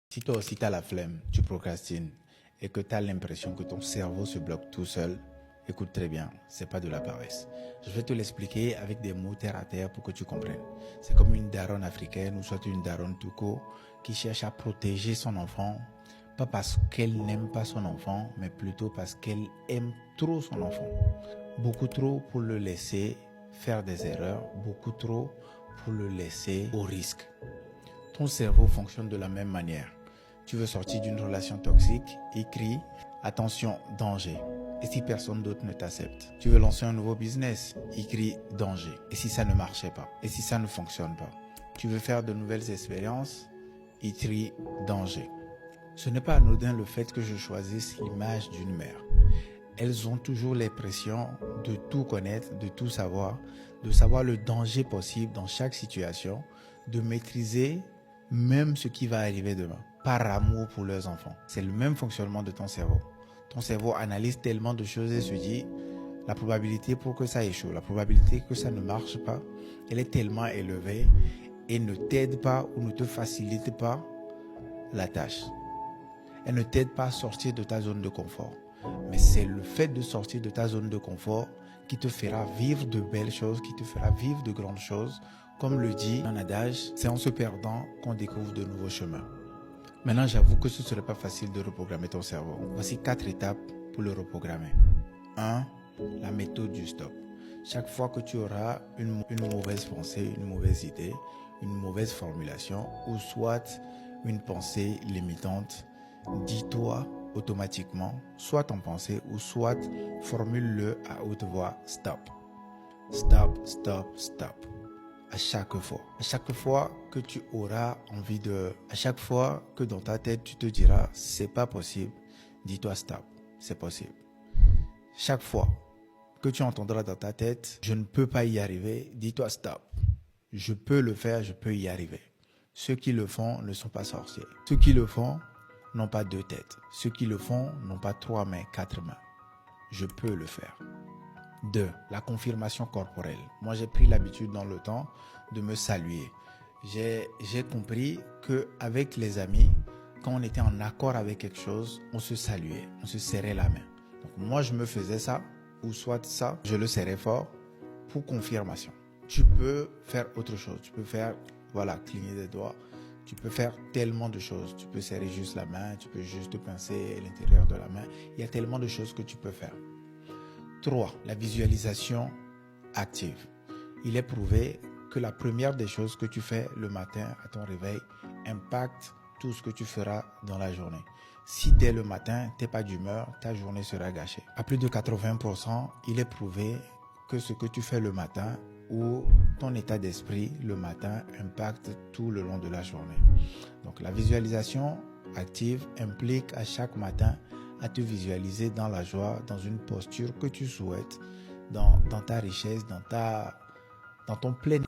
Si toi aussi tu as la flemme, tu procrastines et que tu as l'impression que ton cerveau se bloque tout seul, écoute très bien, c'est pas de la paresse. Je vais te l'expliquer avec des mots terre à terre pour que tu comprennes. C'est comme une daronne africaine ou soit une daronne tout court qui cherche à protéger son enfant, pas parce qu'elle n'aime pas son enfant, mais plutôt parce qu'elle aime trop son enfant. Beaucoup trop pour le laisser faire des erreurs, beaucoup trop pour le laisser au risque. Ton cerveau fonctionne de la même manière. Tu veux sortir d'une relation toxique, écris « Attention, danger ». Et si personne d'autre ne t'accepte? Tu veux lancer un nouveau business, écris « Danger ». Et si ça ne marchait pas? Et si ça ne fonctionne pas? Tu veux faire de nouvelles expériences, écris « Danger ». Ce n'est pas anodin le fait que je choisisse l'image d'une mère. Elles ont toujours l'impression de tout connaître, de tout savoir, de savoir le danger possible dans chaque situation, de maîtriser même ce qui va arriver demain, par amour pour leurs enfants. C'est le même fonctionnement de ton cerveau. Ton cerveau analyse tellement de choses et se dit, la probabilité pour que ça échoue, la probabilité que ça ne marche pas, elle est tellement élevée et ne t'aide pas ou ne te facilite pas la tâche. Elle ne t'aide pas à sortir de ta zone de confort. Mais c'est le fait de sortir de ta zone de confort qui te fera vivre de belles choses, qui te fera vivre de grandes choses. Comme le dit un adage, c'est en se perdant qu'on découvre de nouveaux chemins. Maintenant, j'avoue que ce ne serait pas facile de reprogrammer ton cerveau. Voici 4 étapes pour le reprogrammer. 1. La méthode du stop. Chaque fois que tu auras une mauvaise pensée, une mauvaise idée, une mauvaise formulation, ou soit une pensée limitante, dis-toi automatiquement, soit en pensée ou soit formule-le à haute voix, stop. Stop, stop, stop. À chaque fois. À chaque fois que tu auras envie à chaque fois que dans ta tête tu te diras, c'est pas possible, dis-toi stop, c'est possible. Chaque fois que tu entendras dans ta tête, je ne peux pas y arriver, dis-toi stop. Je peux le faire, je peux y arriver. Ceux qui le font ne sont pas sorciers. Ceux qui le font n'ont pas 2 têtes. Ceux qui le font n'ont pas 3 mains, 4 mains. Je peux le faire. 2. La confirmation corporelle. Moi, j'ai pris l'habitude dans le temps de me saluer. J'ai compris qu'avec les amis, quand on était en accord avec quelque chose, on se saluait, on se serrait la main. Donc moi, je me faisais ça, ou soit ça, je le serrais fort pour confirmation. Tu peux faire autre chose. Tu peux faire, cligner des doigts. Tu peux faire tellement de choses. Tu peux serrer juste la main, tu peux juste te pincer l'intérieur de la main. Il y a tellement de choses que tu peux faire. 3. La visualisation active. Il est prouvé que la première des choses que tu fais le matin à ton réveil impacte tout ce que tu feras dans la journée. Si dès le matin, tu n'es pas d'humeur, ta journée sera gâchée. À plus de 80%, il est prouvé que ce que tu fais le matin ou ton état d'esprit le matin impacte tout le long de la journée. Donc la visualisation active implique à chaque matin à te visualiser dans la joie, dans une posture que tu souhaites, dans ta richesse, dans ton plein